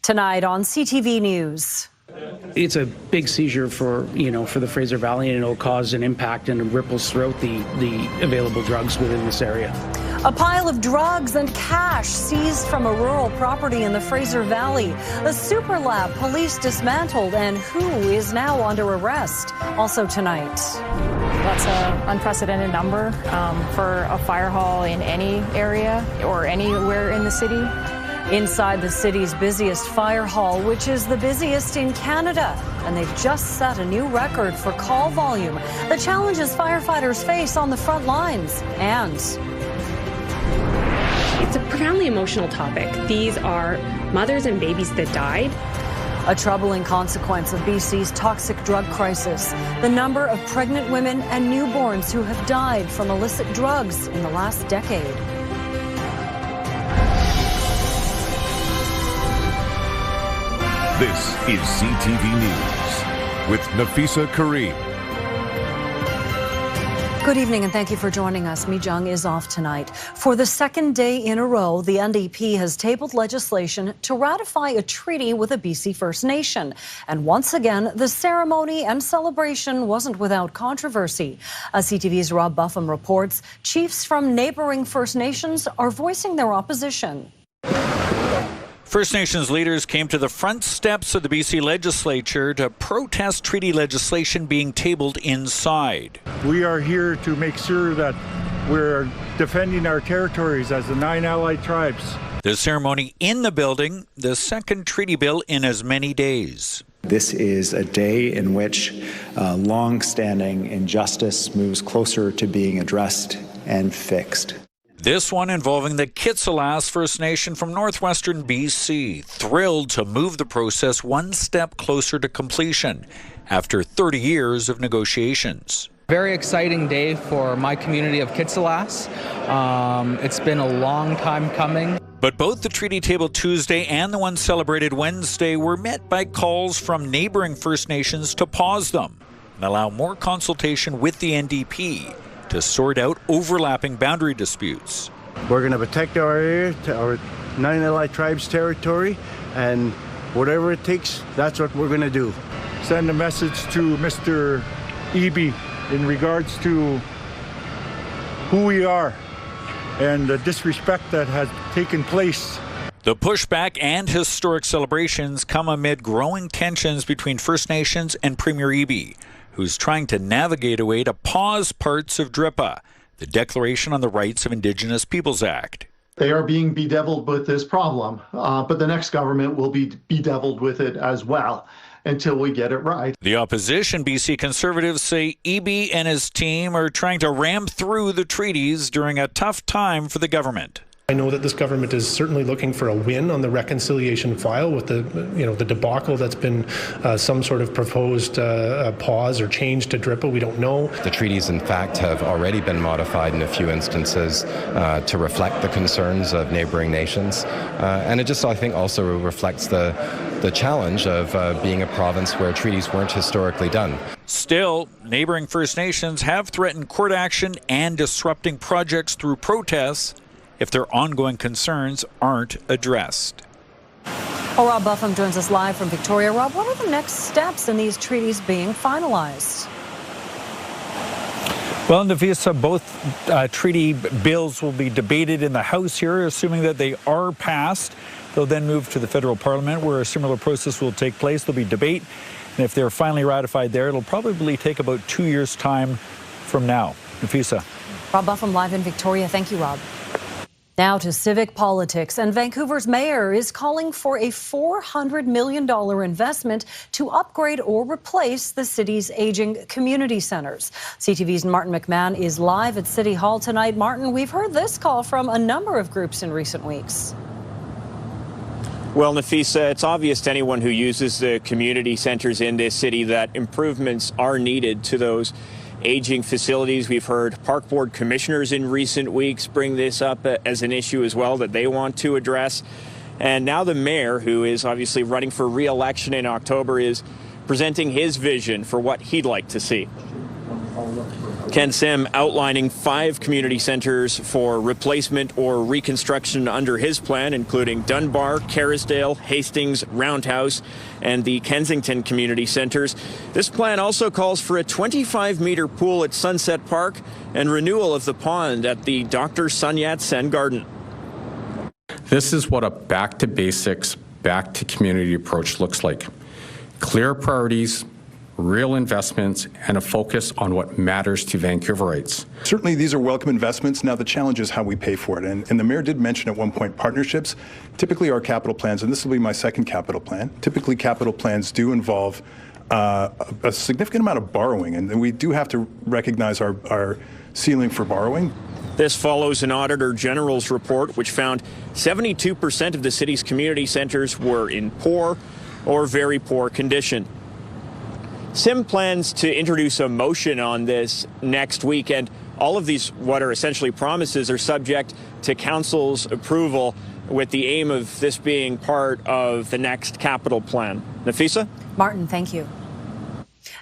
Tonight on CTV News. It's a big seizure for the Fraser Valley, and it'll cause an impact and ripples throughout the available drugs within this area. A pile of drugs and cash seized from a rural property in the Fraser Valley. The super lab police dismantled, and who is now under arrest? Also tonight. That's an unprecedented number for a fire hall in any area or anywhere in the city. Inside the city's busiest fire hall, which is the busiest in Canada, and they've just set a new record for call volume. The challenges firefighters face on the front lines, and it's a profoundly emotional topic. These are mothers and babies that died. A troubling consequence of BC's toxic drug crisis, the number of pregnant women and newborns who have died from illicit drugs in the last decade. This is CTV News with Nafisa Kareem. Good evening and thank you for joining us. Mi Jung is off tonight. For the second day in a row, the NDP has tabled legislation to ratify a treaty with a BC First Nation. And once again, the ceremony and celebration wasn't without controversy. As CTV's Rob Buffum reports, chiefs from neighboring First Nations are voicing their opposition. First Nations leaders came to the front steps of the BC legislature to protest treaty legislation being tabled inside. We are here to make sure that we're defending our territories as the 9 allied tribes. The ceremony in the building, the second treaty bill in as many days. This is a day in which long-standing injustice moves closer to being addressed and fixed. This one involving the Kitsillas First Nation from northwestern BC, thrilled to move the process one step closer to completion after 30 years of negotiations. Very exciting day for my community of Kitsillas. It's been a long time coming. But both the treaty tabled Tuesday and the one celebrated Wednesday were met by calls from neighboring First Nations to pause them and allow more consultation with the NDP to sort out overlapping boundary disputes. We're going to protect our area, our 9 allied tribes territory, and whatever it takes, that's what we're going to do. Send a message to Mr. Eby in regards to who we are and the disrespect that has taken place. The pushback and historic celebrations come amid growing tensions between First Nations and Premier Eby, who's trying to navigate a way to pause parts of DRIPA, the Declaration on the Rights of Indigenous Peoples Act. They are being bedeviled with this problem, but the next government will be bedeviled with it as well until we get it right. The opposition BC Conservatives say Eby and his team are trying to ram through the treaties during a tough time for the government. I know that this government is certainly looking for a win on the reconciliation file with the debacle that's been some sort of proposed pause or change to DRIPA. We don't know. The treaties, in fact, have already been modified in a few instances to reflect the concerns of neighboring nations. And it just, I think, also reflects the challenge of being a province where treaties weren't historically done. Still, neighboring First Nations have threatened court action and disrupting projects through protests if their ongoing concerns aren't addressed. Well, Rob Buffum joins us live from Victoria. Rob, what are the next steps in these treaties being finalized? Well, Nafisa, both treaty bills will be debated in the House here, assuming that they are passed. They'll then move to the federal parliament, where a similar process will take place. There'll be debate, and if they're finally ratified there, it'll probably take about 2 years' time from now. Nafisa. Rob Buffum live in Victoria. Thank you, Rob. Now to civic politics, and Vancouver's mayor is calling for a $400 million investment to upgrade or replace the city's aging community centres. CTV's Martin McMahon is live at City Hall tonight. Martin, we've heard this call from a number of groups in recent weeks. Well, Nafisa, it's obvious to anyone who uses the community centres in this city that improvements are needed to those aging facilities. We've heard park board commissioners in recent weeks bring this up as an issue as well that they want to address. And now the mayor, who is obviously running for re-election in October, is presenting his vision for what he'd like to see. Ken Sim outlining 5 community centres for replacement or reconstruction under his plan, including Dunbar, Kerrisdale, Hastings, Roundhouse, and the Kensington community centres. This plan also calls for a 25-metre pool at Sunset Park and renewal of the pond at the Dr. Sun Yat-sen Garden. This is what a back to basics, back to community approach looks like. Clear priorities, real investments, and a focus on what matters to Vancouverites. Certainly these are welcome investments. Now the challenge is how we pay for it. And the Mayor did mention at one point partnerships. Typically our capital plans, and this will be my second capital plan, typically capital plans do involve a significant amount of borrowing, and we do have to recognize our ceiling for borrowing. This follows an Auditor General's report which found 72% of the city's community centres were in poor or very poor condition. Sim plans to introduce a motion on this next week, and all of these, what are essentially promises, are subject to Council's approval, with the aim of this being part of the next capital plan. Nafisa? Martin, thank you.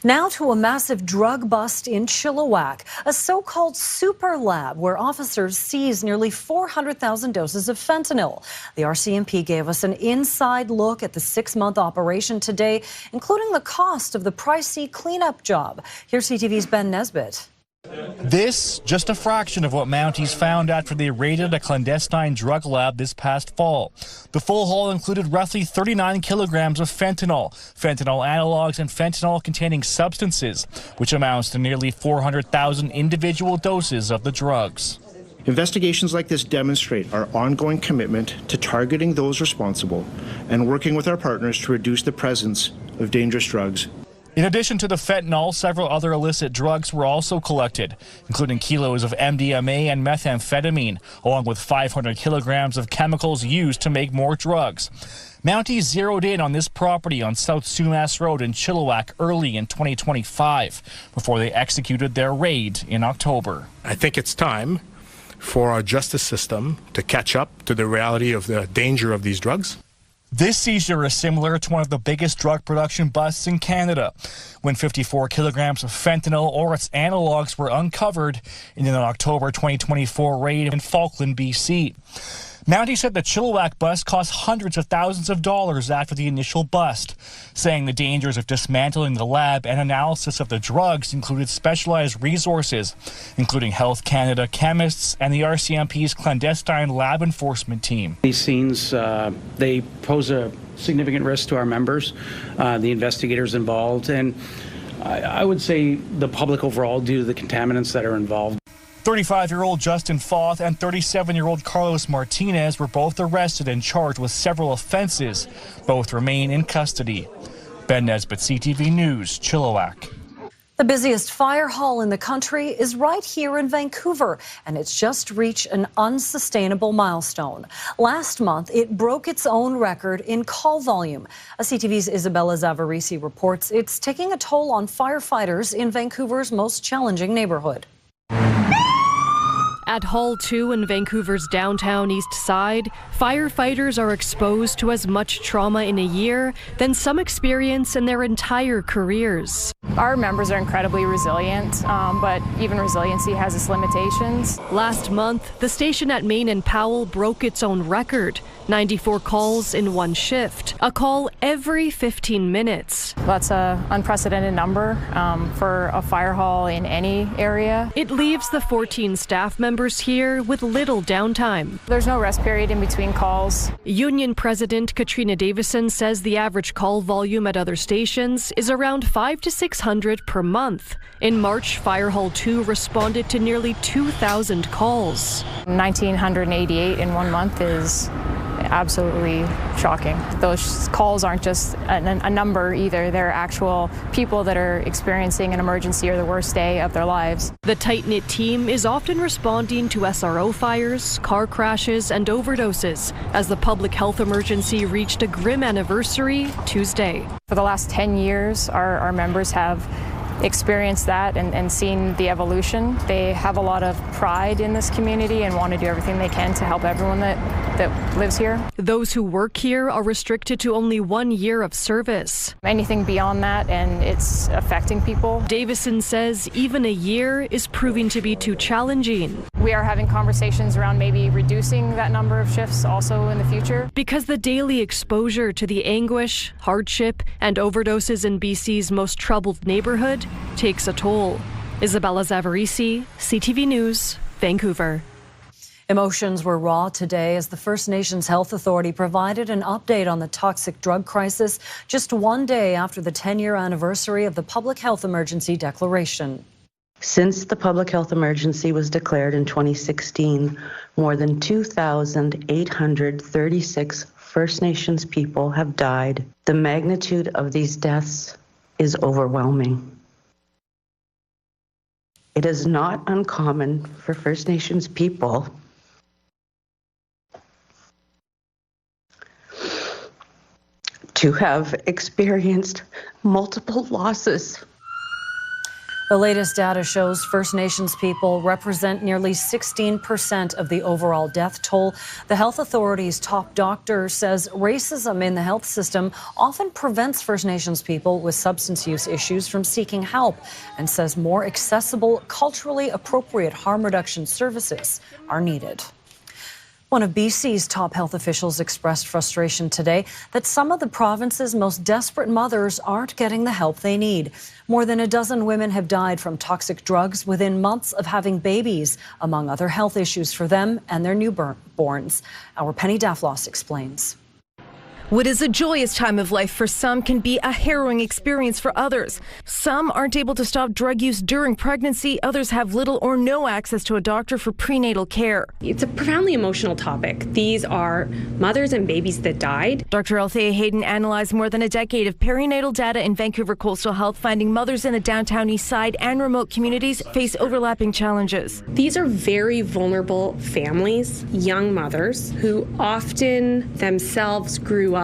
Now to a massive drug bust in Chilliwack, a so-called super lab where officers seized nearly 400,000 doses of fentanyl. The RCMP gave us an inside look at the 6-month operation today, including the cost of the pricey cleanup job. Here's CTV's Ben Nesbitt. This, just a fraction of what Mounties found after they raided a clandestine drug lab this past fall. The full haul included roughly 39 kilograms of fentanyl, fentanyl analogs, and fentanyl-containing substances, which amounts to nearly 400,000 individual doses of the drugs. Investigations like this demonstrate our ongoing commitment to targeting those responsible and working with our partners to reduce the presence of dangerous drugs. In addition to the fentanyl, several other illicit drugs were also collected, including kilos of MDMA and methamphetamine, along with 500 kilograms of chemicals used to make more drugs. Mounties zeroed in on this property on South Sumas Road in Chilliwack early in 2025, before they executed their raid in October. I think it's time for our justice system to catch up to the reality of the danger of these drugs. This seizure is similar to one of the biggest drug production busts in Canada, when 54 kilograms of fentanyl or its analogs were uncovered in an October 2024 raid in Falkland, BC. Mountie said the Chilliwack bust cost hundreds of thousands of dollars after the initial bust, saying the dangers of dismantling the lab and analysis of the drugs included specialized resources, including Health Canada chemists and the RCMP's clandestine lab enforcement team. These scenes, they pose a significant risk to our members, the investigators involved, and I would say the public overall due to the contaminants that are involved. 35-year-old Justin Foth and 37-year-old Carlos Martinez were both arrested and charged with several offenses. Both remain in custody. Ben Nesbitt, CTV News, Chilliwack. The busiest fire hall in the country is right here in Vancouver, and it's just reached an unsustainable milestone. Last month, it broke its own record in call volume. CTV's Isabella Zavarisi reports it's taking a toll on firefighters in Vancouver's most challenging neighborhood. At Hall 2 in Vancouver's downtown east side, firefighters are exposed to as much trauma in a year than some experience in their entire careers. Our members are incredibly resilient, but even resiliency has its limitations. Last month, the station at Main and Powell broke its own record, 94 calls in one shift, a call every 15 minutes. That's an unprecedented number for a fire hall in any area. It leaves the 14 staff members here with little downtime. There's no rest period in between calls. Union President Katrina Davison says the average call volume at other stations is around 500 to 600 per month. In March, Fire Hall 2 responded to nearly 2,000 calls. 1,988 in 1 month is absolutely shocking. Those calls aren't just a number either. They're actual people that are experiencing an emergency or the worst day of their lives. The tight-knit team is often responding to SRO fires, car crashes, and overdoses as the public health emergency reached a grim anniversary Tuesday. For the last 10 years, our members have experienced that and seen the evolution. They have a lot of pride in this community and want to do everything they can to help everyone that lives here. Those who work here are restricted to only 1 year of service. Anything beyond that, and it's affecting people. Davison says even a year is proving to be too challenging. We are having conversations around maybe reducing that number of shifts also in the future. Because the daily exposure to the anguish, hardship, and overdoses in BC's most troubled neighborhood takes a toll. Isabella Zavarisi, CTV News, Vancouver. Emotions were raw today as the First Nations Health Authority provided an update on the toxic drug crisis just 1 day after the 10-year anniversary of the Public Health Emergency Declaration. Since the public health emergency was declared in 2016, more than 2,836 First Nations people have died. The magnitude of these deaths is overwhelming. It is not uncommon for First Nations people to have experienced multiple losses. The latest data shows First Nations people represent nearly 16% of the overall death toll. The health authority's top doctor says racism in the health system often prevents First Nations people with substance use issues from seeking help, and says more accessible, culturally appropriate harm reduction services are needed. One of BC's top health officials expressed frustration today that some of the province's most desperate mothers aren't getting the help they need. More than a dozen women have died from toxic drugs within months of having babies, among other health issues for them and their newborns. Our Penny Daflos explains. What is a joyous time of life for some can be a harrowing experience for others. Some aren't able to stop drug use during pregnancy. Others have little or no access to a doctor for prenatal care. It's a profoundly emotional topic. These are mothers and babies that died. Dr. Althea Hayden analyzed more than a decade of perinatal data in Vancouver Coastal Health, finding mothers in the downtown east side and remote communities face overlapping challenges. These are very vulnerable families, young mothers who often themselves grew up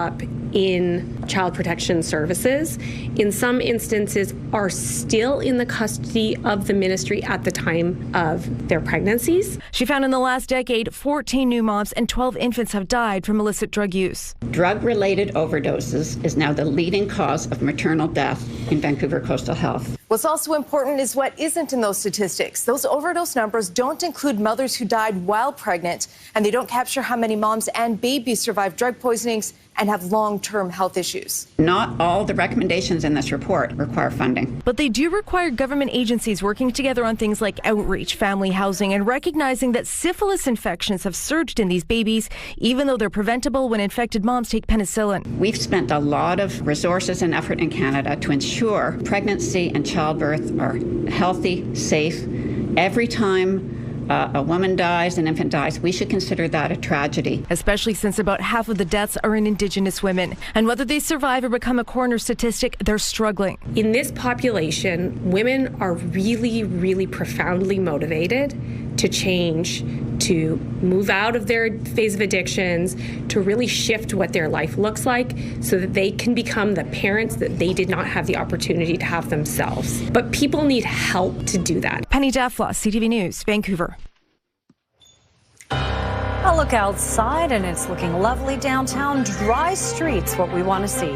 in child protection services, in some instances are still in the custody of the ministry at the time of their pregnancies. She found in the last decade, 14 new moms and 12 infants have died from illicit drug use. Drug-related overdoses is now the leading cause of maternal death in Vancouver Coastal Health. What's also important is what isn't in those statistics. Those overdose numbers don't include mothers who died while pregnant, and they don't capture how many moms and babies survive drug poisonings and have long-term health issues. Not all the recommendations in this report require funding. But they do require government agencies working together on things like outreach, family housing, and recognizing that syphilis infections have surged in these babies, even though they're preventable when infected moms take penicillin. We've spent a lot of resources and effort in Canada to ensure pregnancy and childbirth are healthy, safe. Every time a woman dies, an infant dies, we should consider that a tragedy. Especially since about half of the deaths are in Indigenous women. And whether they survive or become a coroner statistic, they're struggling. In this population, women are really, really profoundly motivated to change, to move out of their phase of addictions, to really shift what their life looks like so that they can become the parents that they did not have the opportunity to have themselves. But people need help to do that. Penny Daflos, CTV News, Vancouver. A look outside and it's looking lovely downtown. Dry streets, what we want to see.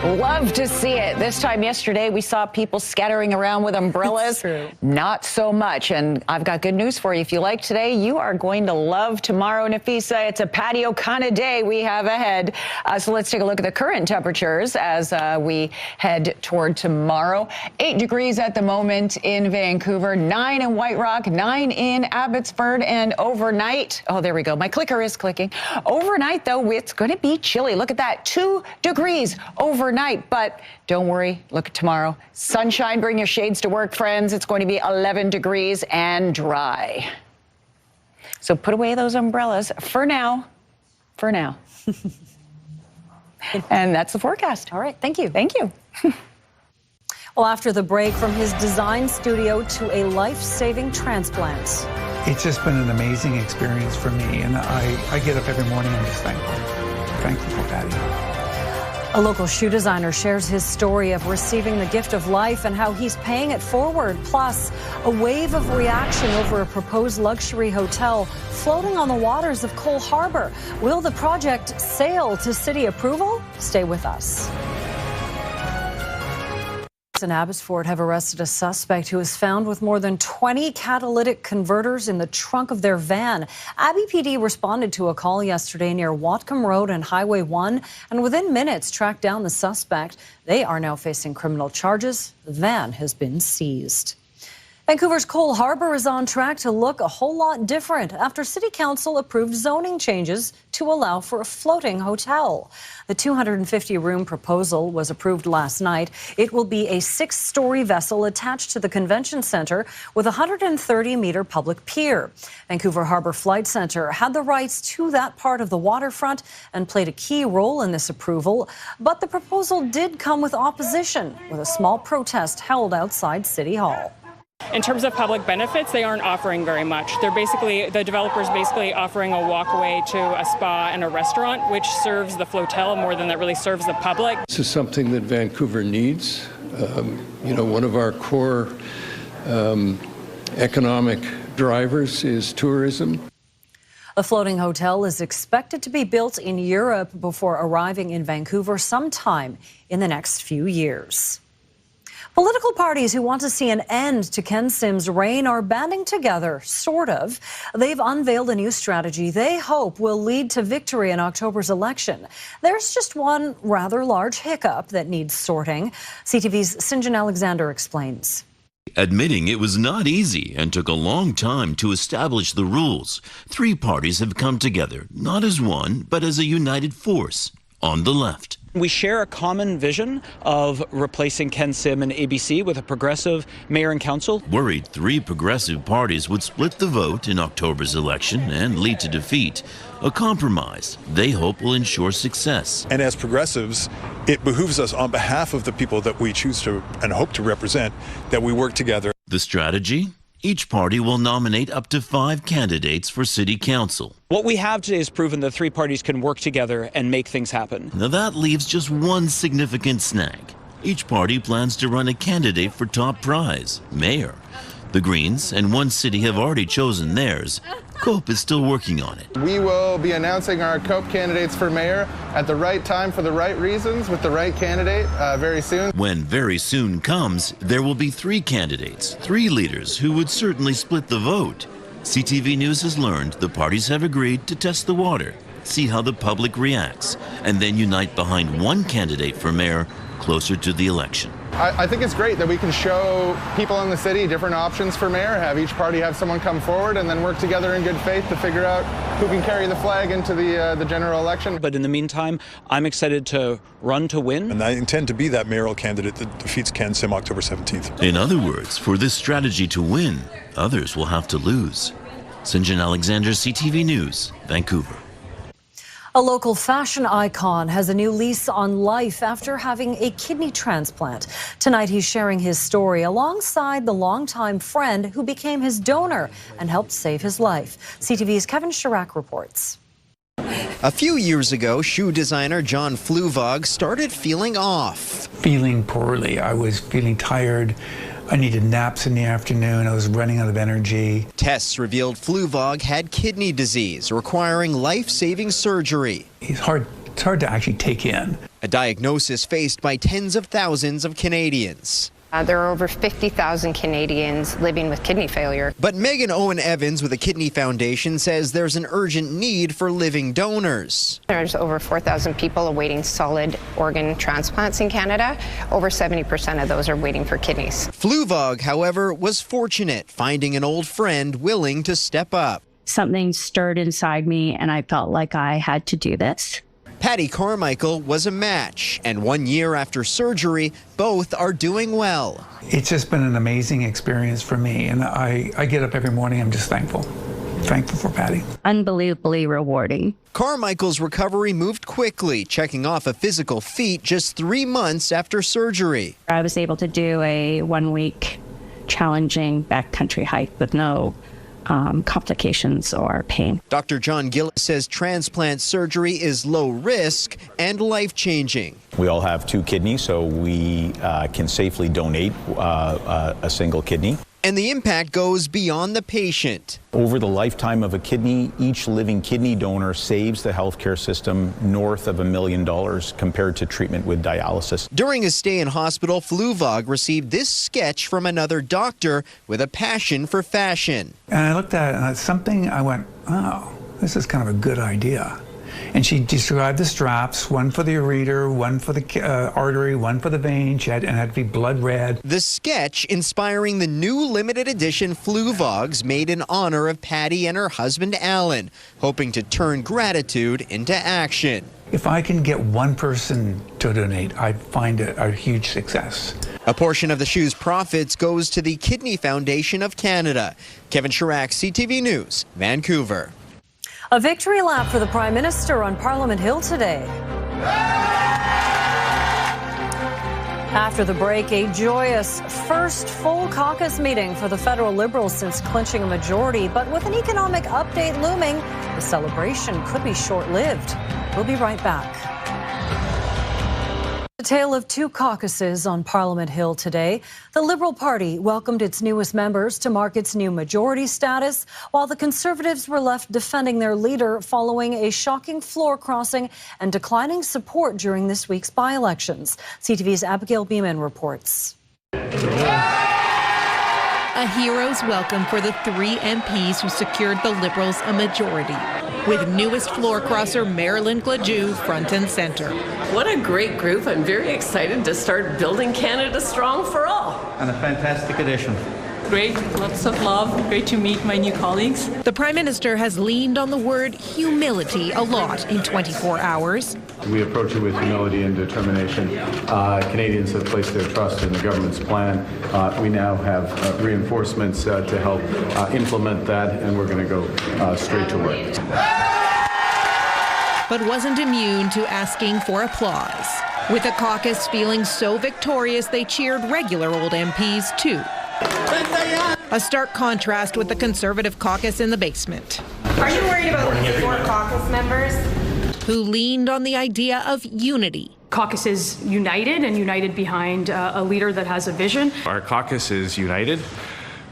Love to see it. This time yesterday, we saw people scattering around with umbrellas. True. Not so much. And I've got good news for you. If you like today, you are going to love tomorrow, Nafisa. It's a patio kind of day we have ahead. So let's take a look at the current temperatures as we head toward tomorrow. 8 degrees at the moment in Vancouver, 9 in White Rock, 9 in Abbotsford, and overnight. Oh, there we go. My clicker is clicking. Overnight, though, it's going to be chilly. Look at that. 2 degrees overnight. But don't worry, look at tomorrow. Sunshine, bring your shades to work, friends. It's going to be 11 degrees and dry. So put away those umbrellas for now. For now. And that's the forecast. All right, thank you. Thank you. Well, after the break, from his design studio to a life-saving transplant. It's just been an amazing experience for me, and I get up every morning and just thankful for Patty. A local shoe designer shares his story of receiving the gift of life and how he's paying it forward. Plus, a wave of reaction over a proposed luxury hotel floating on the waters of Cole Harbour. Will the project sail to city approval? Stay with us. In Abbotsford have arrested a suspect who was found with more than 20 catalytic converters in the trunk of their van. Abbey PD responded to a call yesterday near Watcombe Road and Highway 1 and within minutes tracked down the suspect. They are now facing criminal charges. The van has been seized. Vancouver's Cole Harbour is on track to look a whole lot different after City Council approved zoning changes to allow for a floating hotel. The 250-room proposal was approved last night. It will be a 6-story vessel attached to the convention centre with a 130-metre public pier. Vancouver Harbour Flight Centre had the rights to that part of the waterfront and played a key role in this approval. But the proposal did come with opposition, with a small protest held outside City Hall. In terms of public benefits, they aren't offering very much. The developer's basically offering a walkway to a spa and a restaurant, which serves the flotel more than that really serves the public. This is something that Vancouver needs. One of our core economic drivers is tourism. The floating hotel is expected to be built in Europe before arriving in Vancouver sometime in the next few years. Political parties who want to see an end to Ken Sim's reign are banding together, sort of. They've unveiled a new strategy they hope will lead to victory in October's election. There's just one rather large hiccup that needs sorting. CTV's St. John Alexander explains. Admitting it was not easy and took a long time to establish the rules, 3 parties have come together, not as one, but as a united force on the left. We share a common vision of replacing Ken Sim and ABC with a progressive mayor and council. Worried 3 progressive parties would split the vote in October's election and lead to defeat. A compromise they hope will ensure success. And as progressives, it behooves us on behalf of the people that we choose to and hope to represent that we work together. The strategy? Each party will nominate up to 5 candidates for city council. What we have today is proven that 3 parties can work together and make things happen. Now that leaves just one significant snag. Each party plans to run a candidate for top prize, mayor. The Greens and one city have already chosen theirs. COPE is still working on it. We will be announcing our COPE candidates for mayor at the right time for the right reasons with the right candidate very soon. When very soon comes, there will be 3 candidates, 3 leaders who would certainly split the vote. CTV News has learned the parties have agreed to test the water, see how the public reacts, and then unite behind one candidate for mayor closer to the election. I think it's great that we can show people in the city different options for mayor, have each party have someone come forward, and then work together in good faith to figure out who can carry the flag into the general election. But in the meantime, I'm excited to run to win. And I intend to be that mayoral candidate that defeats Ken Sim October 17th. In other words, for this strategy to win, others will have to lose. St. John Alexander, CTV News, Vancouver. A local fashion icon has a new lease on life after having a kidney transplant. Tonight, he's sharing his story alongside the longtime friend who became his donor and helped save his life. CTV's Kevin Chirac reports. A few years ago, shoe designer John Fluvog started feeling off. Feeling poorly. I was feeling tired. I needed naps in the afternoon. I was running out of energy. Tests revealed Fluvog had kidney disease, requiring life-saving surgery. It's hard to actually take in. A diagnosis faced by tens of thousands of Canadians. There are over 50,000 Canadians living with kidney failure. But Megan Owen Evans with the Kidney Foundation says there's an urgent need for living donors. There's over 4,000 people awaiting solid organ transplants in Canada. Over 70% of those are waiting for kidneys. Fluvog, however, was fortunate, finding an old friend willing to step up. Something stirred inside me, and I felt like I had to do this. Patty Carmichael was a match, and 1 year after surgery, both are doing well. It's just been an amazing experience for me, and I get up every morning, I'm just thankful for Patty. Unbelievably rewarding. Carmichael's recovery moved quickly, checking off a physical feat just 3 months after surgery. I was able to do a 1-week challenging backcountry hike with no complications or pain. Dr. John Gill says transplant surgery is low risk and life-changing. We all have 2 kidneys, so we can safely donate a single kidney. And the impact goes beyond the patient. Over the lifetime of a kidney, each living kidney donor saves the healthcare system north of $1 million compared to treatment with dialysis. During his stay in hospital, Fluvog received this sketch from another doctor with a passion for fashion. And I looked at it and something, I went, oh, this is kind of a good idea. And she described the straps, one for the ureter, one for the artery, one for the vein. And it had to be blood red. The sketch inspiring the new limited edition Fluvogs made in honor of Patty and her husband Alan, hoping to turn gratitude into action. If I can get one person to donate, I find it a huge success. A portion of the shoe's profits goes to the Kidney Foundation of Canada. Kevin Chirac, CTV News, Vancouver. A victory lap for the Prime Minister on Parliament Hill today. After the break, a joyous first full caucus meeting for the federal Liberals since clinching a majority. But with an economic update looming, the celebration could be short-lived. We'll be right back. The tale of 2 caucuses on Parliament Hill today. The Liberal Party welcomed its newest members to mark its new majority status, while the Conservatives were left defending their leader following a shocking floor crossing and declining support during this week's by-elections. CTV's Abigail Beeman reports. A hero's welcome for the 3 MPs who secured the Liberals a majority, with newest floor crosser Marilyn Gladu front and center. What a great group. I'm very excited to start building Canada strong for all. And a fantastic addition. Great, lots of love. Great to meet my new colleagues. The Prime Minister has leaned on the word humility a lot in 24 hours. We approach it with humility and determination. Canadians have placed their trust in the government's plan. We now have reinforcements to help implement that, and we're going to go straight to work. But wasn't immune to asking for applause. With the caucus feeling so victorious, they cheered regular old MPs too. A stark contrast with the Conservative caucus in the basement. Are you worried about the 4 caucus members? Who leaned on the idea of unity. Caucus is united and united behind a leader that has a vision. Our caucus is united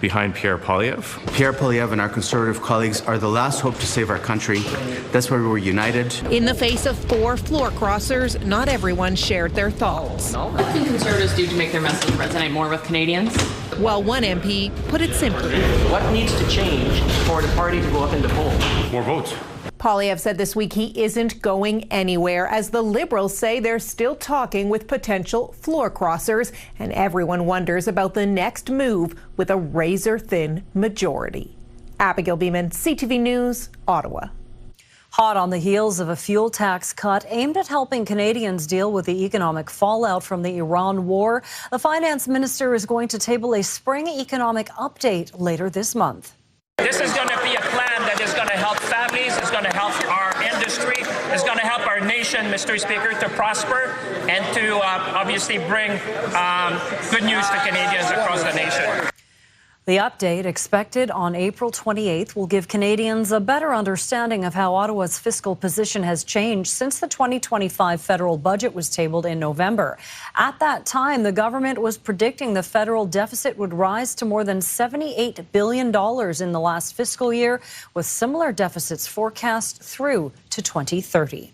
behind Pierre Poilievre. Pierre Poilievre and our Conservative colleagues are the last hope to save our country. That's why we're united. In the face of 4 floor crossers, not everyone shared their thoughts. What can Conservatives do to make their message resonate more with Canadians? While one MP put it simply. What needs to change for the party to go up in the poll? More votes. Poilievre said this week he isn't going anywhere, as the Liberals say they're still talking with potential floor crossers, and everyone wonders about the next move with a razor-thin majority. Abigail Beeman, CTV News, Ottawa. Hot on the heels of a fuel tax cut aimed at helping Canadians deal with the economic fallout from the Iran war, the finance minister is going to table a spring economic update later this month. This is going to be a plan that is going to help families, it's going to help our industry, it's going to help our nation, Mr. Speaker, to prosper and to obviously bring good news to Canadians across the nation. The update, expected on April 28th, will give Canadians a better understanding of how Ottawa's fiscal position has changed since the 2025 federal budget was tabled in November. At that time, the government was predicting the federal deficit would rise to more than $78 billion in the last fiscal year, with similar deficits forecast through to 2030.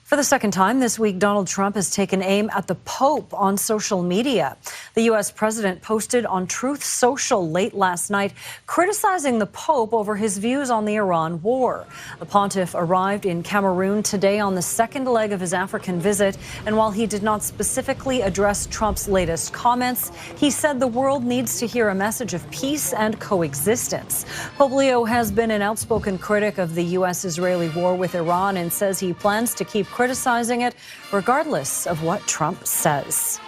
For the second time this week, Donald Trump has taken aim at the Pope on social media. The U.S. president posted on Truth Social late last night, criticizing the Pope over his views on the Iran war. The pontiff arrived in Cameroon today on the second leg of his African visit, and while he did not specifically address Trump's latest comments, he said the world needs to hear a message of peace and coexistence. Pope Leo has been an outspoken critic of the U.S.-Israeli war with Iran and says he plans to keep criticizing it regardless of what Trump says.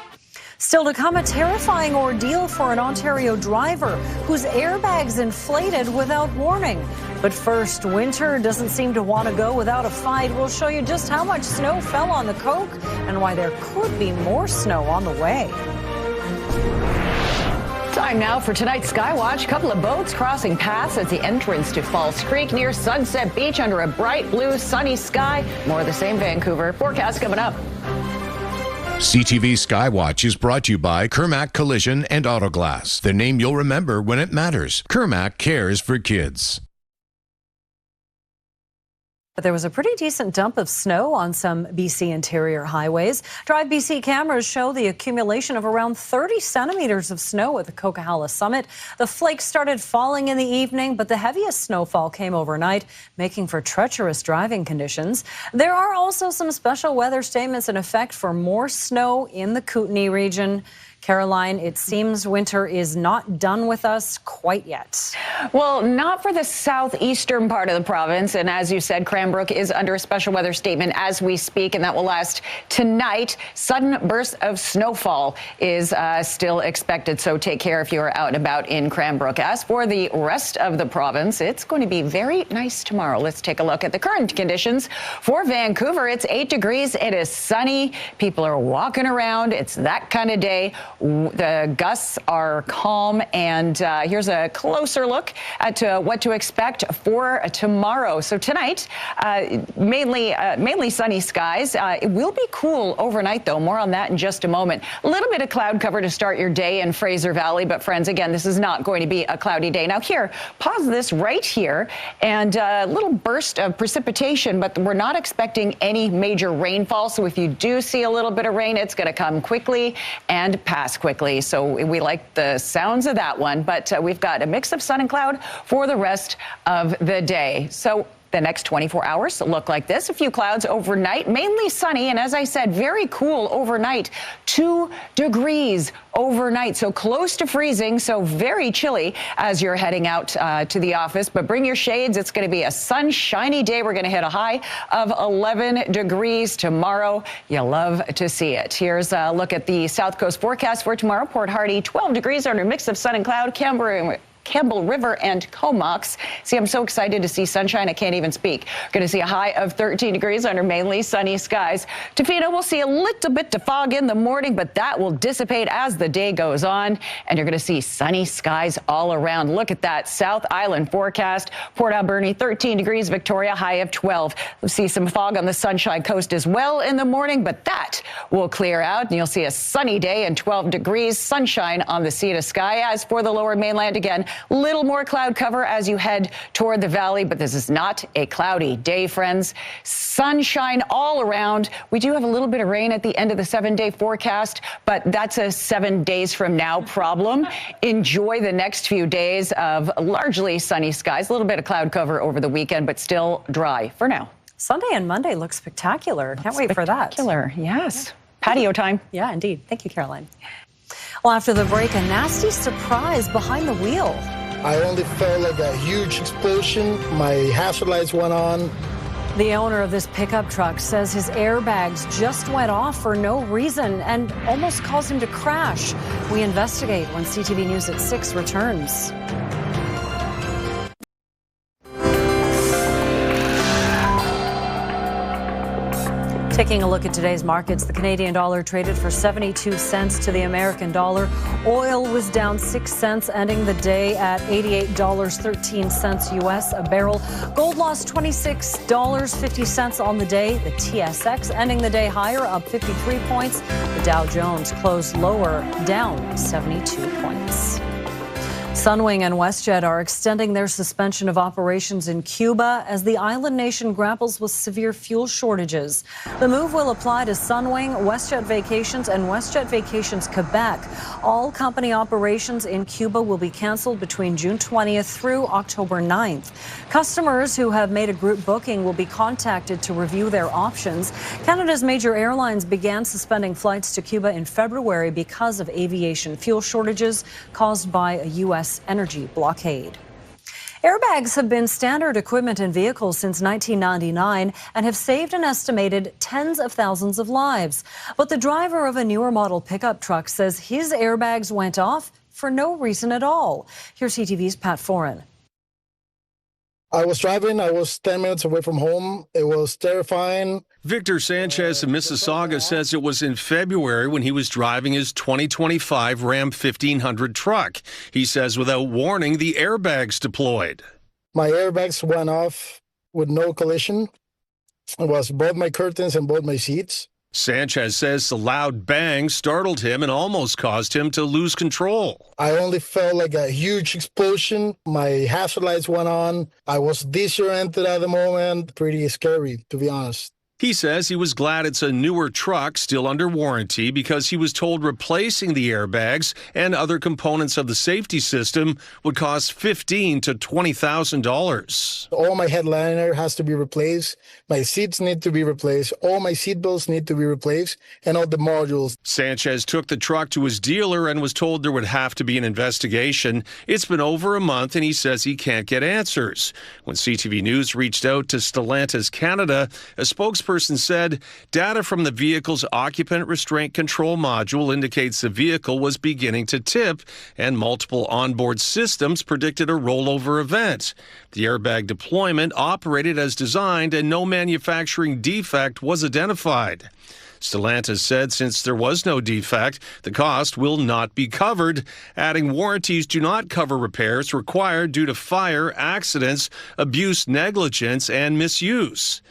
Still to come, a terrifying ordeal for an Ontario driver whose airbags inflated without warning. But first, winter doesn't seem to want to go without a fight. We'll show you just how much snow fell on the Coke and why there could be more snow on the way. Time now for tonight's Skywatch. A couple of boats crossing paths at the entrance to Falls Creek near Sunset Beach under a bright blue sunny sky. More of the same Vancouver. Forecast coming up. CTV Skywatch is brought to you by Kermac Collision and Autoglass, the name you'll remember when it matters. Kermac cares for kids. But there was a pretty decent dump of snow on some BC interior highways. Drive BC cameras show the accumulation of around 30 centimeters of snow at the Coquihalla summit. The flakes started falling in the evening, but the heaviest snowfall came overnight, making for treacherous driving conditions. There are also some special weather statements in effect for more snow in the Kootenay region. Caroline, it seems winter is not done with us quite yet. Well, not for the southeastern part of the province. And as you said, Cranbrook is under a special weather statement as we speak, and that will last tonight. Sudden burst of snowfall is still expected, so take care if you are out and about in Cranbrook. As for the rest of the province, it's going to be very nice tomorrow. Let's take a look at the current conditions for Vancouver. It's 8 degrees. It is sunny. People are walking around. It's that kind of day. The gusts are calm, and here's a closer look at what to expect for tomorrow. So tonight, mainly sunny skies. It will be cool overnight, though. More on that in just a moment. A little bit of cloud cover to start your day in Fraser Valley, but friends, again, this is not going to be a cloudy day. Now here, pause this right here, and a little burst of precipitation, but we're not expecting any major rainfall. So if you do see a little bit of rain, it's going to come quickly and pass quickly. So we like the sounds of that one, but we've got a mix of sun and cloud for the rest of the day. So the next 24 hours look like this. A few clouds overnight, mainly sunny, and as I said, very cool overnight. 2 degrees overnight, so close to freezing, so very chilly as you're heading out to the office. But bring your shades. It's going to be a sunshiny day. We're going to hit a high of 11 degrees tomorrow. You love to see it. Here's a look at the South Coast forecast for tomorrow. Port Hardy, 12 degrees under a mix of sun and cloud. Campbell River and Comox. See, I'm so excited to see sunshine, I can't even speak. Going to see a high of 13 degrees under mainly sunny skies. Tofino, we'll see a little bit of fog in the morning, but that will dissipate as the day goes on, and you're going to see sunny skies all around. Look at that South Island forecast. Port Alberni, 13 degrees. Victoria, high of 12. We'll see some fog on the Sunshine Coast as well in the morning, but that will clear out, and you'll see a sunny day and 12 degrees. Sunshine on the sea to sky. As for the lower mainland, again, little more cloud cover as you head toward the valley, but this is not a cloudy day, friends. Sunshine all around. We do have a little bit of rain at the end of the 7-day forecast, but that's a 7 days from now problem. Enjoy the next few days of largely sunny skies. A little bit of cloud cover over the weekend, but still dry for now. Sunday and Monday look spectacular. Can't wait for that. Spectacular, yes. Patio time. Yeah, indeed. Thank you, Caroline. Well, after the break, a nasty surprise behind the wheel. I only felt like a huge explosion. My hazard lights went on. The owner of this pickup truck says his airbags just went off for no reason and almost caused him to crash. We investigate when CTV News at 6 returns. Taking a look at today's markets, the Canadian dollar traded for 72 cents to the American dollar. Oil was down 6 cents, ending the day at $88.13 US a barrel. Gold lost $26.50 on the day. The TSX ending the day higher, up 53 points. The Dow Jones closed lower, down 72 points. Sunwing and WestJet are extending their suspension of operations in Cuba as the island nation grapples with severe fuel shortages. The move will apply to Sunwing, WestJet Vacations, and WestJet Vacations Quebec. All company operations in Cuba will be canceled between June 20th through October 9th. Customers who have made a group booking will be contacted to review their options. Canada's major airlines began suspending flights to Cuba in February because of aviation fuel shortages caused by a U.S. energy blockade. Airbags have been standard equipment in vehicles since 1999 and have saved an estimated tens of thousands of lives. But the driver of a newer model pickup truck says his airbags went off for no reason at all. Here's CTV's Pat Foran. I was driving. I was 10 minutes away from home. It was terrifying. Victor Sanchez of Mississauga says it was in February when he was driving his 2025 Ram 1500 truck. He says without warning, the airbags deployed. My airbags went off with no collision. It was both my curtains and both my seats. Sanchez says the loud bang startled him and almost caused him to lose control. I only felt like a huge explosion. My hazard lights went on. I was disoriented at the moment. Pretty scary, to be honest. He says he was glad it's a newer truck still under warranty because he was told replacing the airbags and other components of the safety system would cost $15,000 to $20,000. All my headliner has to be replaced. My seats need to be replaced. All my seat belts need to be replaced and all the modules. Sanchez took the truck to his dealer and was told there would have to be an investigation. It's been over a month and he says he can't get answers. When CTV News reached out to Stellantis Canada, a spokesperson said data from the vehicle's occupant restraint control module indicates the vehicle was beginning to tip and multiple onboard systems predicted a rollover event. The airbag deployment operated as designed and no manufacturing defect was identified. Stellantis said since there was no defect, the cost will not be covered, adding warranties do not cover repairs required due to fire, accidents, abuse, negligence, and misuse.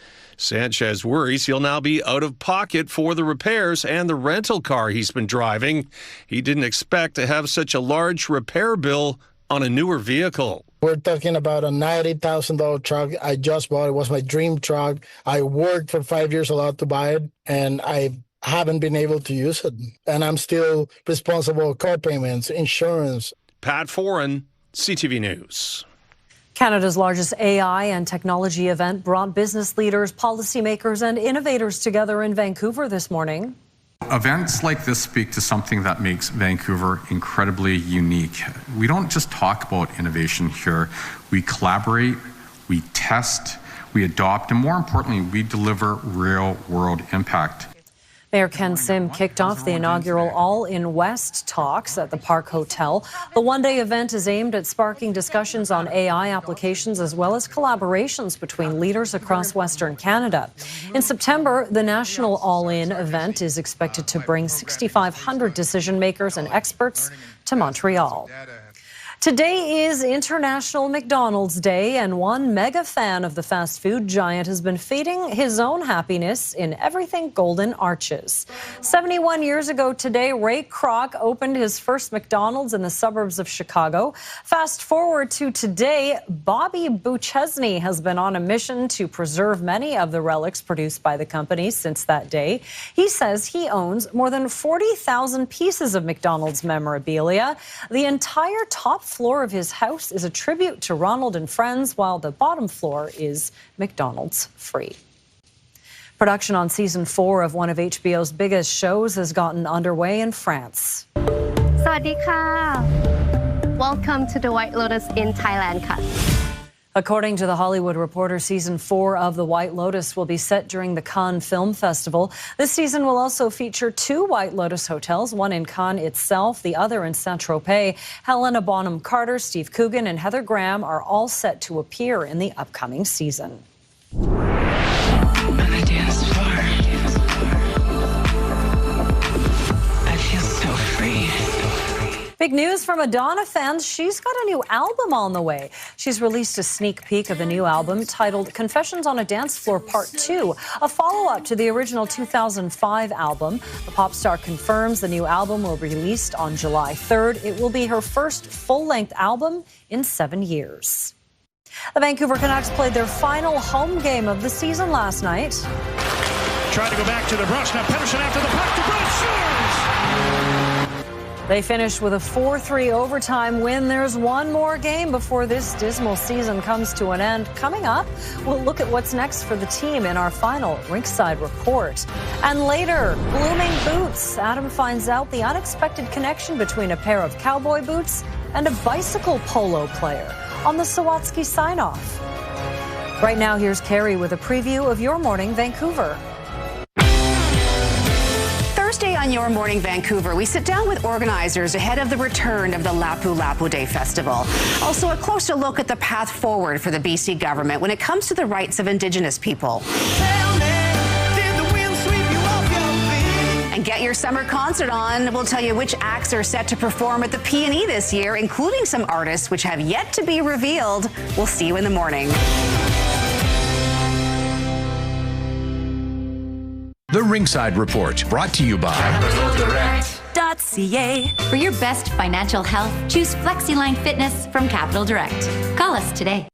Sanchez worries he'll now be out of pocket for the repairs and the rental car he's been driving. He didn't expect to have such a large repair bill on a newer vehicle. We're talking about a $90,000 truck I just bought. It was my dream truck. I worked for 5 years a lot to buy it, and I haven't been able to use it. And I'm still responsible for car payments, insurance. Pat Foran, CTV News. Canada's largest AI and technology event brought business leaders, policymakers, and innovators together in Vancouver this morning. Events like this speak to something that makes Vancouver incredibly unique. We don't just talk about innovation here. We collaborate, we test, we adopt, and more importantly, we deliver real-world impact. Mayor Ken Sim kicked off the inaugural All in West talks at the Park Hotel. The one-day event is aimed at sparking discussions on AI applications as well as collaborations between leaders across Western Canada. In September, the national All In event is expected to bring 6,500 decision makers and experts to Montreal. Today is International McDonald's Day, and one mega fan of the fast food giant has been feeding his own happiness in everything Golden Arches. 71 years ago today, Ray Kroc opened his first McDonald's in the suburbs of Chicago. Fast forward to today, Bobby Bouchesney has been on a mission to preserve many of the relics produced by the company since that day. He says he owns more than 40,000 pieces of McDonald's memorabilia. The entire top floor of his house is a tribute to Ronald and friends, while the bottom floor is McDonald's free. Production on season 4 of one of HBO's biggest shows has gotten underway in France. สวัสดีค่ะ Welcome to the White Lotus in Thailand ค่ะ According to The Hollywood Reporter, season 4 of The White Lotus will be set during the Cannes Film Festival. This season will also feature 2 White Lotus hotels, one in Cannes itself, the other in Saint-Tropez. Helena Bonham Carter, Steve Coogan, and Heather Graham are all set to appear in the upcoming season. Big news from Madonna fans. She's got a new album on the way. She's released a sneak peek of the new album titled Confessions on a Dance Floor Part 2, a follow-up to the original 2005 album. The pop star confirms the new album will be released on July 3rd. It will be her first full-length album in 7 years. The Vancouver Canucks played their final home game of the season last night. Tried to go back to the brush. Now Pedersen after the puck. The brush scores! They finished with a 4-3 overtime win. There's one more game before this dismal season comes to an end. Coming up, we'll look at what's next for the team in our final Rinkside Report. And later, blooming boots. Adam finds out the unexpected connection between a pair of cowboy boots and a bicycle polo player on the Sawatsky sign-off. Right now, here's Carrie with a preview of your morning Vancouver. Thursday on Your Morning Vancouver, we sit down with organizers ahead of the return of the Lapu Lapu Day Festival. Also, a closer look at the path forward for the BC government when it comes to the rights of Indigenous people. And get your summer concert on. We'll tell you which acts are set to perform at the P&E this year, including some artists which have yet to be revealed. We'll see you in the morning. The Ringside Report, brought to you by CapitalDirect.ca. For your best financial health, choose FlexiLine Fitness from Capital Direct. Call us today.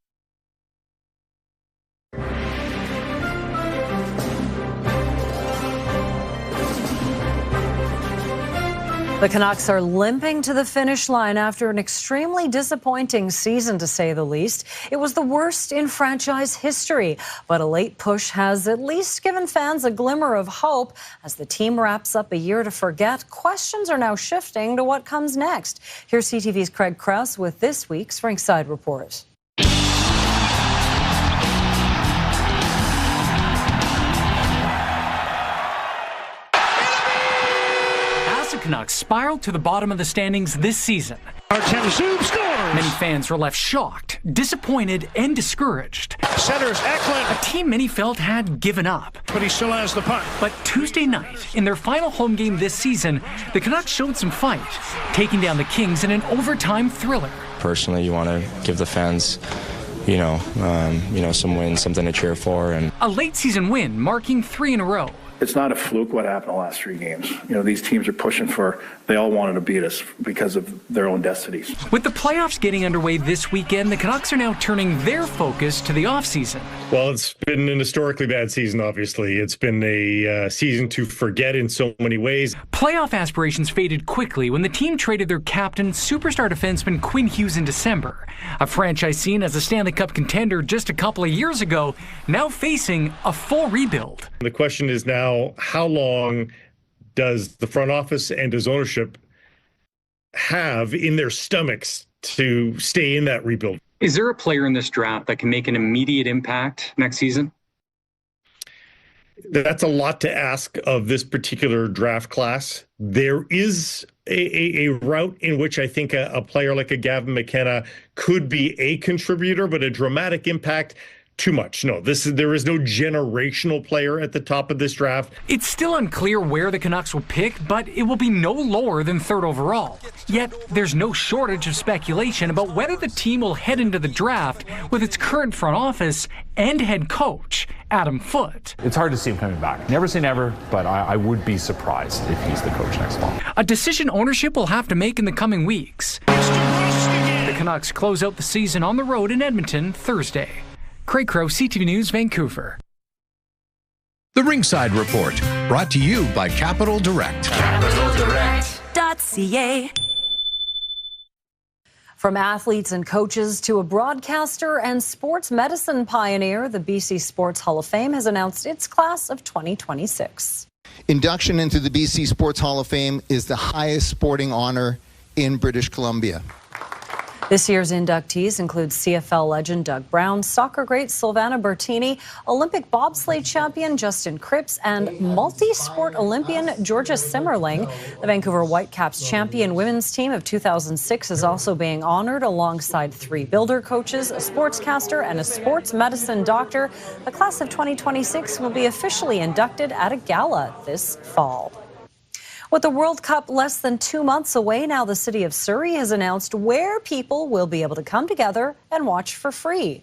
The Canucks are limping to the finish line after an extremely disappointing season, to say the least. It was the worst in franchise history, but a late push has at least given fans a glimmer of hope. As the team wraps up a year to forget, questions are now shifting to what comes next. Here's CTV's Craig Krause with this week's Ringside Report. Canucks spiraled to the bottom of the standings this season. Artem Zub scores! Many fans were left shocked, disappointed, and discouraged. Centers Eklund. A team many felt had given up. But he still has the puck. But Tuesday night, in their final home game this season, the Canucks showed some fight, taking down the Kings in an overtime thriller. Personally, you want to give the fans some wins, something to cheer for. And a late season win, marking 3 in a row. It's not a fluke what happened the last 3 games. These teams are pushing they all wanted to beat us because of their own destinies. With the playoffs getting underway this weekend, the Canucks are now turning their focus to the offseason. Well, it's been an historically bad season, obviously. It's been a season to forget in so many ways. Playoff aspirations faded quickly when the team traded their captain, superstar defenseman Quinn Hughes, in December. A franchise seen as a Stanley Cup contender just a couple of years ago, now facing a full rebuild. The question is now, how long does the front office and does ownership have in their stomachs to stay in that rebuild? Is there a player in this draft that can make an immediate impact next season? That's a lot to ask of this particular draft class. There is a route in which I think a player like a Gavin McKenna could be a contributor, but a dramatic impact, too much. No, there is no generational player at the top of this draft. It's still unclear where the Canucks will pick, but it will be no lower than 3rd overall. Yet, there's no shortage of speculation about whether the team will head into the draft with its current front office and head coach, Adam Foote. It's hard to see him coming back. Never say never, but I would be surprised if he's the coach next fall. A decision ownership will have to make in the coming weeks. The Canucks close out the season on the road in Edmonton Thursday. Craig Crow, CTV News, Vancouver. The Ringside Report, brought to you by Capital Direct. CapitalDirect.ca. From athletes and coaches to a broadcaster and sports medicine pioneer, the BC Sports Hall of Fame has announced its class of 2026. Induction into the BC Sports Hall of Fame is the highest sporting honor in British Columbia. This year's inductees include CFL legend Doug Brown, soccer great Silvana Bertini, Olympic bobsleigh champion Justin Cripps, and multi-sport Olympian Georgia Simmerling. The Vancouver Whitecaps champion women's team of 2006 is also being honored alongside 3 builder coaches, a sportscaster, and a sports medicine doctor. The class of 2026 will be officially inducted at a gala this fall. With the World Cup less than 2 months away now, the city of Surrey has announced where people will be able to come together and watch for free.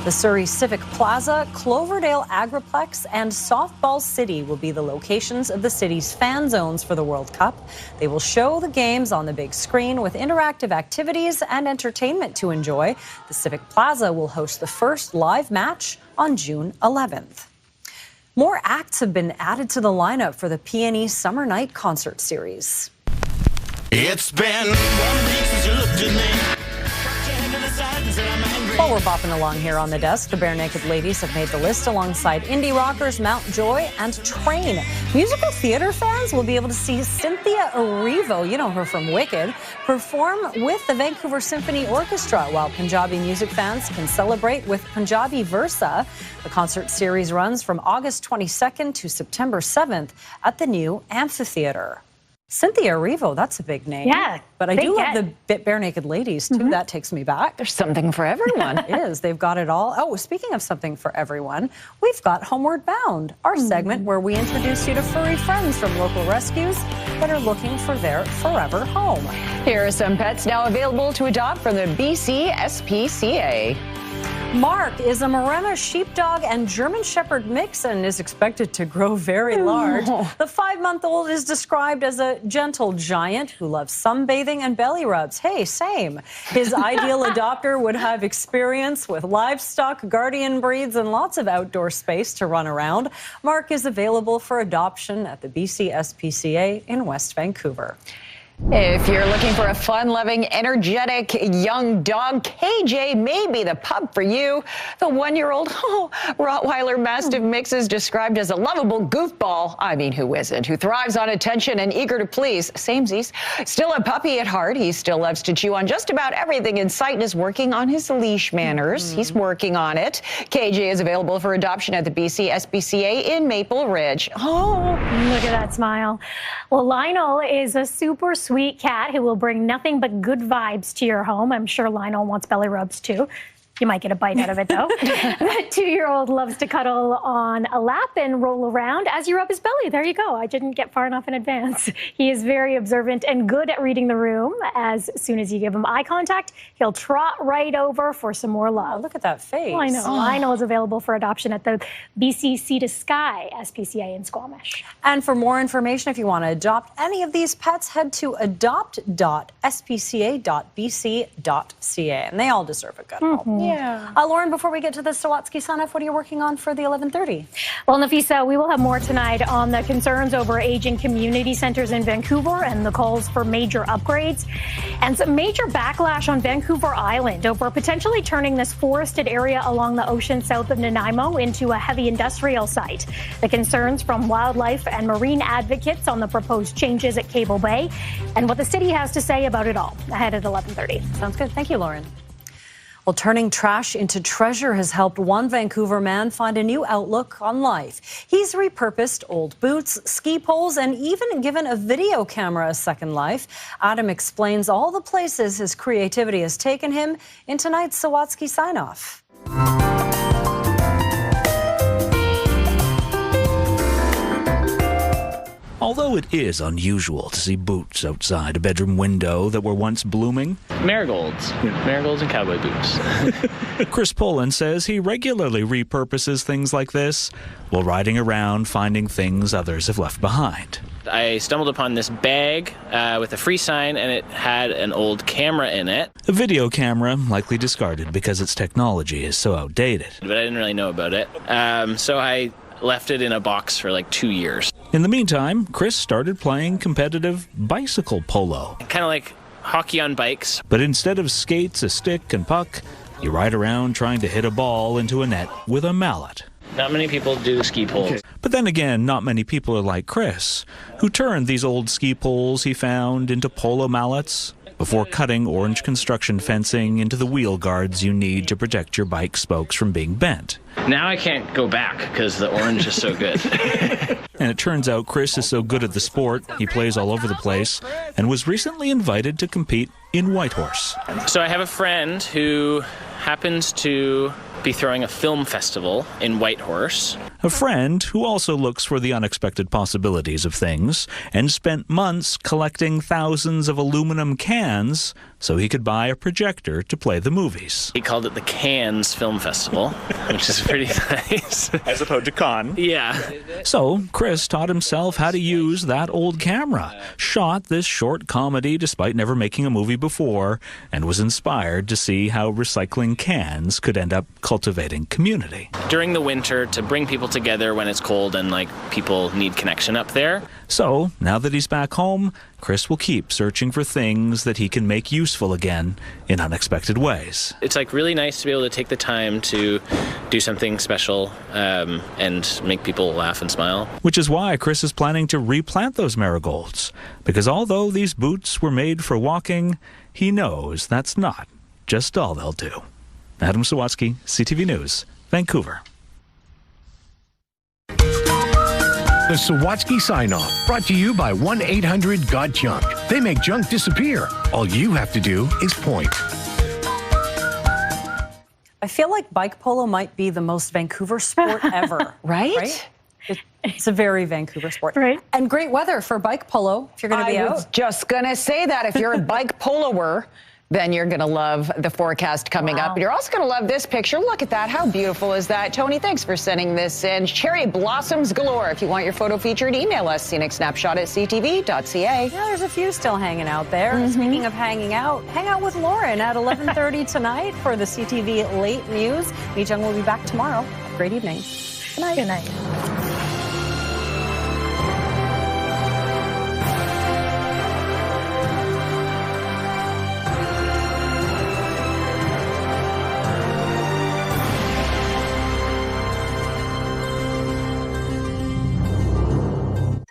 The Surrey Civic Plaza, Cloverdale Agriplex, and Softball City will be the locations of the city's fan zones for the World Cup. They will show the games on the big screen with interactive activities and entertainment to enjoy. The Civic Plaza will host the first live match on June 11th. More acts have been added to the lineup for the P&E Summer Night Concert Series. It's been 1 week since you looked at me. Your hand to the side and said I'm angry. While we're bopping along here on the desk, the Bare Naked Ladies have made the list alongside indie rockers Mount Joy and Train. Musical theater fans will be able to see Cynthia Erivo, you know her from Wicked, perform with the Vancouver Symphony Orchestra, while Punjabi music fans can celebrate with Punjabi Versa. The concert series runs from August 22nd to September 7th at the new amphitheater. Cynthia Erivo, that's a big name. Yeah. But I do love the Bare Naked Ladies, too. That takes me back. There's something for everyone. It is. They've got it all. Oh, speaking of something for everyone, we've got Homeward Bound, our segment where we introduce you to furry friends from local rescues that are looking for their forever home. Here are some pets now available to adopt from the BC SPCA. Mark is a Maremma sheepdog and German Shepherd mix and is expected to grow very large. The 5-month-old is described as a gentle giant who loves sunbathing and belly rubs. Hey, same. His ideal adopter would have experience with livestock, guardian breeds, and lots of outdoor space to run around. Mark is available for adoption at the BC SPCA in West Vancouver. If you're looking for a fun-loving, energetic young dog, KJ may be the pup for you. The 1-year-old Rottweiler Mastiff mix is described as a lovable goofball. I mean, who isn't? Who thrives on attention and eager to please. Samesies. Still a puppy at heart. He still loves to chew on just about everything in sight and is working on his leash manners. He's working on it. KJ is available for adoption at the BC SPCA in Maple Ridge. Oh, look at that smile. Well, Lionel is a super sweet cat who will bring nothing but good vibes to your home. I'm sure Lionel wants belly rubs too. You might get a bite out of it, though. The 2-year-old loves to cuddle on a lap and roll around as you rub his belly. There you go. I didn't get far enough in advance. He is very observant and good at reading the room. As soon as you give him eye contact, he'll trot right over for some more love. Oh, look at that face. I know. Lionel is available for adoption at the BC Sea to Sky SPCA in Squamish. And for more information, if you want to adopt any of these pets, head to adopt.spca.bc.ca. And they all deserve a good home. Yeah. Lauren, before we get to the Sawatsky sign-off, what are you working on for the 11:30? Well, Nafisa, we will have more tonight on the concerns over aging community centers in Vancouver and the calls for major upgrades and some major backlash on Vancouver Island over potentially turning this forested area along the ocean south of Nanaimo into a heavy industrial site. The concerns from wildlife and marine advocates on the proposed changes at Cable Bay and what the city has to say about it all ahead at 11:30. Sounds good. Thank you, Lauren. Well, turning trash into treasure has helped one Vancouver man find a new outlook on life. He's repurposed old boots, ski poles, and even given a video camera a second life. Adam explains all the places his creativity has taken him in tonight's Sawatsky sign-off. Although it is unusual to see boots outside a bedroom window that were once blooming, marigolds and cowboy boots. Chris Poland says he regularly repurposes things like this while riding around finding things others have left behind. I stumbled upon this bag with a free sign, and it had an old camera in it. A video camera, likely discarded because its technology is so outdated. But I didn't really know about it, so I left it in a box for like 2 years. In the meantime, Chris started playing competitive bicycle polo. Kind of like hockey on bikes. But instead of skates, a stick, and puck, you ride around trying to hit a ball into a net with a mallet. Not many people do ski poles. But then again, not many people are like Chris, who turned these old ski poles he found into polo mallets before cutting orange construction fencing into the wheel guards you need to protect your bike spokes from being bent. Now I can't go back because the orange is so good. And it turns out Chris is so good at the sport, he plays all over the place, and was recently invited to compete in Whitehorse. So I have a friend who happens to be throwing a film festival in Whitehorse. A friend who also looks for the unexpected possibilities of things and spent months collecting thousands of aluminum cans so he could buy a projector to play the movies. He called it the Cannes Film Festival, which is pretty nice. As opposed to Cannes. Yeah. So Chris taught himself how to use that old camera, shot this short comedy despite never making a movie before, and was inspired to see how recycling cans could end up cultivating community. During the winter, to bring people people together when it's cold and like people need connection up there. So, now that he's back home, Chris will keep searching for things that he can make useful again in unexpected ways. It's like really nice to be able to take the time to do something special and make people laugh and smile. Which is why Chris is planning to replant those marigolds. Because although these boots were made for walking, he knows that's not just all they'll do. Adam Sawatsky, CTV News, Vancouver. The Sawatsky sign-off, brought to you by 1-800-GOT-JUNK. They make junk disappear. All you have to do is point. I feel like bike polo might be the most Vancouver sport ever. Right? It's a very Vancouver sport. Right. And great weather for bike polo if you're going to be out. I was just going to say that. If you're a bike poloer, then you're going to love the forecast coming up. But you're also going to love this picture. Look at that. How beautiful is that? Tony, thanks for sending this in. Cherry blossoms galore. If you want your photo featured, email us, scenicSnapshot@ctv.ca. Yeah, there's a few still hanging out there. Speaking of hanging out, hang out with Lauren at 11:30 tonight for the CTV Late News. Mi Jung will be back tomorrow. Great evening. Good night.